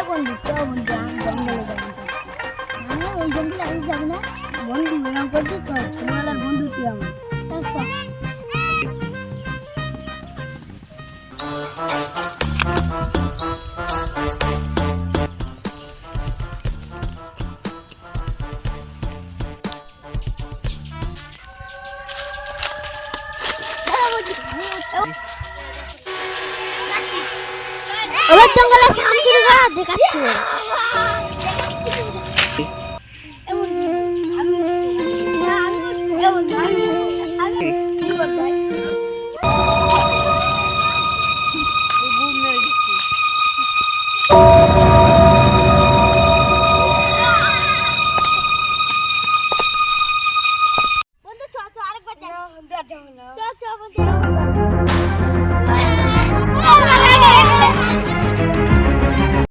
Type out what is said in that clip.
বন্ধু চ বন্ধু আমি জঙ্গলে যাবো আমি ওই জঙ্গলে আমি যাবো না বন্ধু এরকম করছি তো ছোটবেলার বন্ধু তুই আমার তার সব ওই জঙ্গলে শামচুরি করা দেখাচ্ছি এই